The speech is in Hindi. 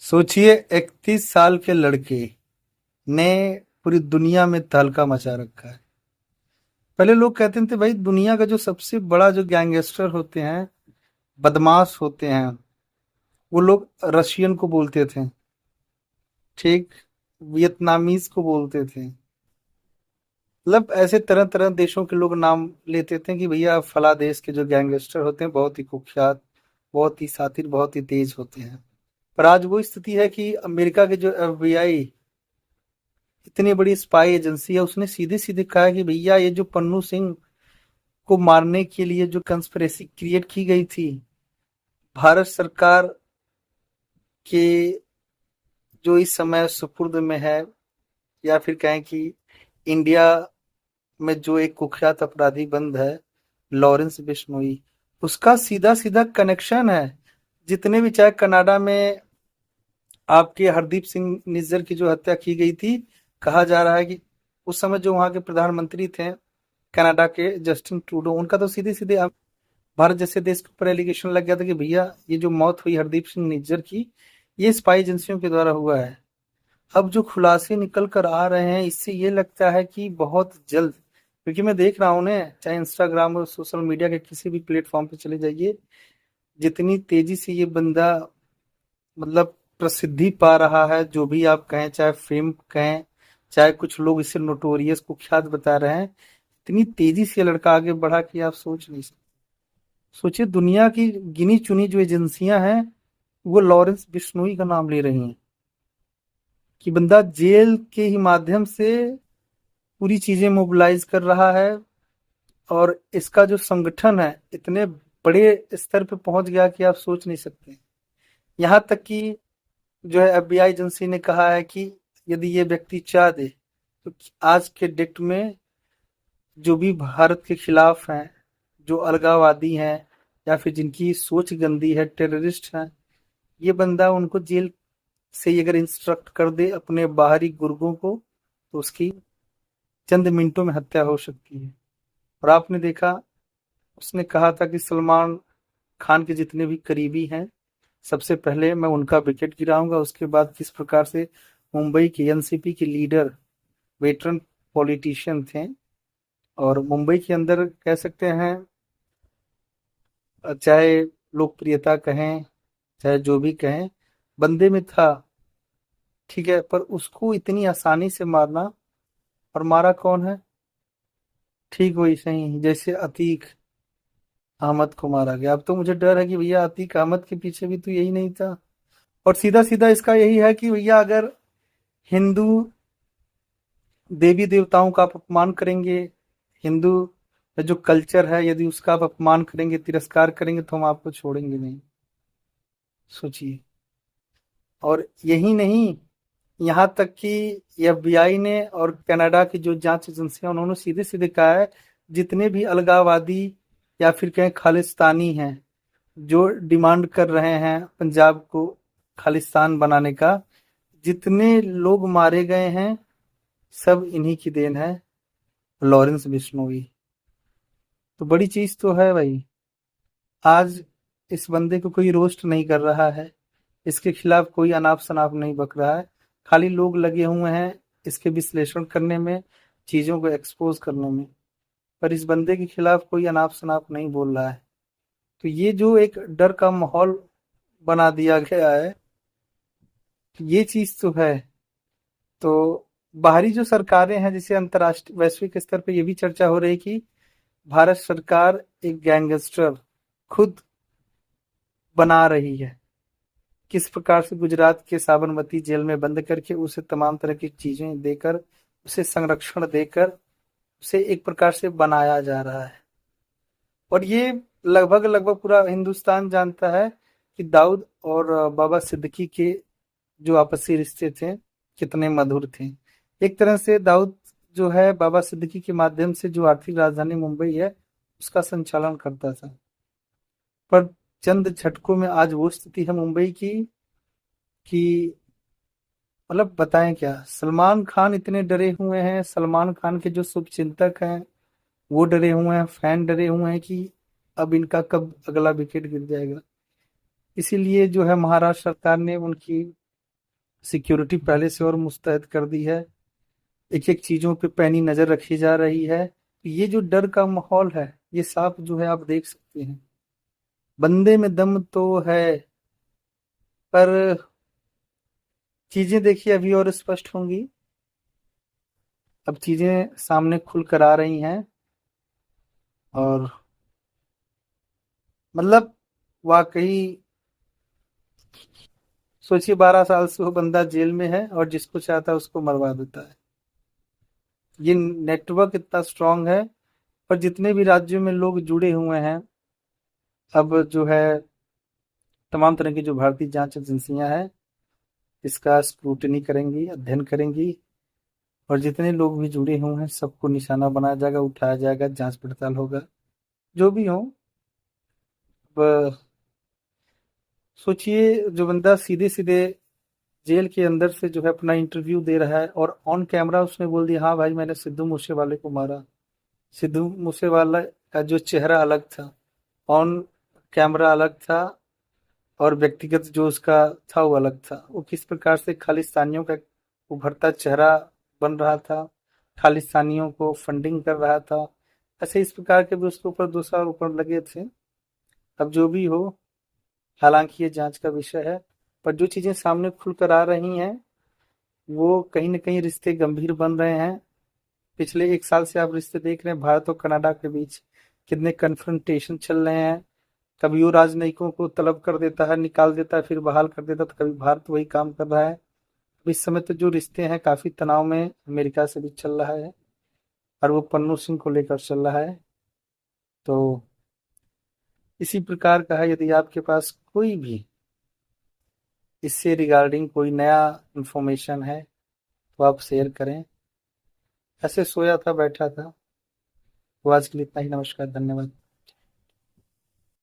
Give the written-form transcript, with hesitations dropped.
सोचिए 31 साल के लड़के ने पूरी दुनिया में तहलका मचा रखा है। पहले लोग कहते थे भाई दुनिया का जो सबसे बड़ा जो गैंगस्टर होते हैं, बदमाश होते हैं, वो लोग रशियन को बोलते थे। ठीक, वियतनामीज को बोलते थे। मतलब ऐसे तरह तरह देशों के लोग नाम लेते थे कि भैया फला देश के जो गैंगस्टर होते हैं बहुत ही कुख्यात, बहुत ही शातिर, बहुत ही तेज होते हैं। पर आज वो स्थिति है कि अमेरिका के जो FBI, इतनी बड़ी स्पाई एजेंसी है, उसने सीधे सीधे कहा है कि भैया ये जो पन्नू सिंह को मारने के लिए जो कंस्पिरेसी क्रिएट की गई थी, भारत सरकार के जो इस समय सुपुर्द में है, या फिर कहें कि इंडिया में जो एक कुख्यात अपराधी बंद है, लॉरेंस बिश्नोई, उसका सीधा सीधा कनेक्शन है। जितने भी, चाहे कनाडा में आपके हरदीप सिंह निज्जर की जो हत्या की गई थी, कहा जा रहा है कि उस समय जो वहां के प्रधानमंत्री थे कनाडा के, जस्टिन ट्रूडो, उनका तो सीधे सीधे भारत जैसे देश के ऊपर एलिगेशन लग गया था कि भैया ये जो मौत हुई हरदीप सिंह निज्जर की, ये स्पाई एजेंसियों के द्वारा हुआ है। अब जो खुलासे निकल कर आ रहे हैं, इससे ये लगता है कि बहुत जल्द, क्योंकि मैं देख रहा हूँ उन्हें, चाहे इंस्टाग्राम और सोशल मीडिया के किसी भी प्लेटफॉर्म पे चले जाइए, जितनी तेजी से ये बंदा मतलब प्रसिद्धि पा रहा है, जो भी आप कहें, चाहे फेम कहें, चाहे कुछ लोग इसे नोटोरियस कुख्यात बता रहे हैं, इतनी तेजी से ये लड़का आगे बढ़ा कि आप सोच नहीं सकते। सोचिए दुनिया की गिनी चुनी जो एजेंसियां हैं, वो लॉरेंस बिश्नोई का नाम ले रही हैं कि बंदा जेल के ही माध्यम से पूरी चीजें मोबिलाइज कर रहा है। और इसका जो संगठन है इतने बड़े स्तर पे पहुंच गया कि आप सोच नहीं सकते। यहाँ तक कि जो है FBI एजेंसी ने कहा है कि यदि ये व्यक्ति चाह दे तो आज के डेट में जो भी भारत के खिलाफ हैं, जो अलगाववादी हैं, या फिर जिनकी सोच गंदी है, टेररिस्ट हैं, ये बंदा उनको जेल से ही अगर इंस्ट्रक्ट कर दे अपने बाहरी गुर्गों को, तो उसकी चंद मिनटों में हत्या हो सकती है। और आपने देखा, उसने कहा था कि सलमान खान के जितने भी करीबी हैं, सबसे पहले मैं उनका विकेट गिराऊंगा। उसके बाद किस प्रकार से मुंबई के एनसीपी के लीडर, वेटरन पॉलिटिशियन थे, और मुंबई के अंदर कह सकते हैं, चाहे लोकप्रियता कहें, चाहे जो भी कहें, बंदे में था। ठीक है, पर उसको इतनी आसानी से मारना, और मारा कौन है? ठीक वही सही जैसे अतीक अहमद को मारा गया। अब तो मुझे डर है कि भैया अतीक अहमद के पीछे भी तो यही नहीं था। और सीधा सीधा इसका यही है कि भैया अगर हिंदू देवी देवताओं का आप अपमान करेंगे, हिंदू का जो कल्चर है यदि उसका आप अपमान करेंगे, तिरस्कार करेंगे, तो हम आपको छोड़ेंगे नहीं। सोचिए। और यही नहीं, यहाँ तक कि FBI ने और कनाडा की जो जांच एजेंसियां, उन्होंने सीधे सीधे कहा है, जितने भी अलगाववादी या फिर कहें खालिस्तानी हैं, जो डिमांड कर रहे हैं पंजाब को खालिस्तान बनाने का, जितने लोग मारे गए हैं, सब इन्हीं की देन है, लॉरेंस बिश्नोई। तो बड़ी चीज तो है भाई। आज इस बंदे को कोई रोस्ट नहीं कर रहा है, इसके खिलाफ कोई अनाप शनाप नहीं बक रहा है, खाली लोग लगे हुए हैं इसके विश्लेषण करने में, चीजों को एक्सपोज करने में। पर इस बंदे के खिलाफ कोई अनाप शनाप नहीं बोल रहा है। तो ये जो एक डर का माहौल बना दिया गया है, ये चीज तो है। तो बाहरी जो सरकारें हैं, जैसे अंतर्राष्ट्रीय वैश्विक स्तर पे ये भी चर्चा हो रही कि भारत सरकार एक गैंगस्टर खुद बना रही है। किस प्रकार से गुजरात के साबरमती जेल में बंद करके उसे तमाम तरह की चीजें देकर, उसे संरक्षण देकर, उसे एक प्रकार से बनाया जा रहा है। और ये लगभग लगभग पूरा हिंदुस्तान जानता है कि दाऊद और बाबा सिद्दीकी के जो आपसी रिश्ते थे कितने मधुर थे। एक तरह से दाऊद जो है बाबा सिद्दीकी के माध्यम से जो आर्थिक राजधानी मुंबई है उसका संचालन करता था। पर चंद झटकों में आज वो स्थिति है मुंबई की कि मतलब बताएं क्या, सलमान खान इतने डरे हुए हैं, सलमान खान के जो शुभचिंतक हैं वो डरे हुए हैं, फैन डरे हुए हैं कि अब इनका कब अगला विकेट गिर जाएगा। इसीलिए जो है महाराष्ट्र सरकार ने उनकी सिक्योरिटी पहले से और मुस्तैद कर दी है। एक एक चीजों पे पैनी नजर रखी जा रही है। ये जो डर का माहौल है, ये साफ जो है आप देख सकते हैं। बंदे में दम तो है, पर चीजें देखिए अभी और स्पष्ट होंगी। अब चीजें सामने खुल कर आ रही हैं, और मतलब वाकई सोचिए 12 साल से वो बंदा जेल में है और जिसको चाहता है उसको मरवा देता है। ये नेटवर्क इतना स्ट्रांग है। और जितने भी राज्यों में लोग जुड़े हुए हैं, अब जो है तमाम तरह की जो भारतीय जांच एजेंसियां हैं, इसका स्क्रूटनी करेंगी, अध्ययन करेंगी। और जितने लोग भी जुड़े हुए हैं सबको निशाना बनाया जाएगा, उठाया जाएगा, जांच पड़ताल होगा, जो भी हो। अब सोचिए जो बंदा सीधे सीधे जेल के अंदर से जो है अपना इंटरव्यू दे रहा है, और ऑन कैमरा उसने बोल दिया हाँ भाई मैंने सिद्धू मूसेवाले को मारा। सिद्धू मूसेवाला का जो चेहरा अलग था, ऑन कैमरा अलग था, और व्यक्तिगत जो उसका था वो अलग था। वो किस प्रकार से खालिस्तानियों का उभरता चेहरा बन रहा था, खालिस्तानियों को फंडिंग कर रहा था। ऐसे इस प्रकार के भी उसके ऊपर दोषारोपण लगे थे। अब जो भी हो, हालांकि ये जांच का विषय है, पर जो चीजें सामने खुल कर आ रही हैं वो कहीं न कहीं रिश्ते गंभीर बन रहे हैं। पिछले 1 साल से आप रिश्ते देख रहे हैं भारत और कनाडा के बीच कितने कन्फ्रंटेशन चल रहे हैं। कभी वो राजनयिकों को तलब कर देता है, निकाल देता है, फिर बहाल कर देता है, तो कभी भारत वही काम कर रहा है। अब इस समय तो जो रिश्ते हैं काफी तनाव में अमेरिका से भी चल रहा है, और वो पन्नू सिंह को लेकर चल रहा है। तो इसी प्रकार का है, यदि आपके पास कोई भी इससे रिगार्डिंग कोई नया इंफॉर्मेशन है तो आप शेयर करें। ऐसे सोया था बैठा था। तो आज के लिए इतना ही। नमस्कार, धन्यवाद।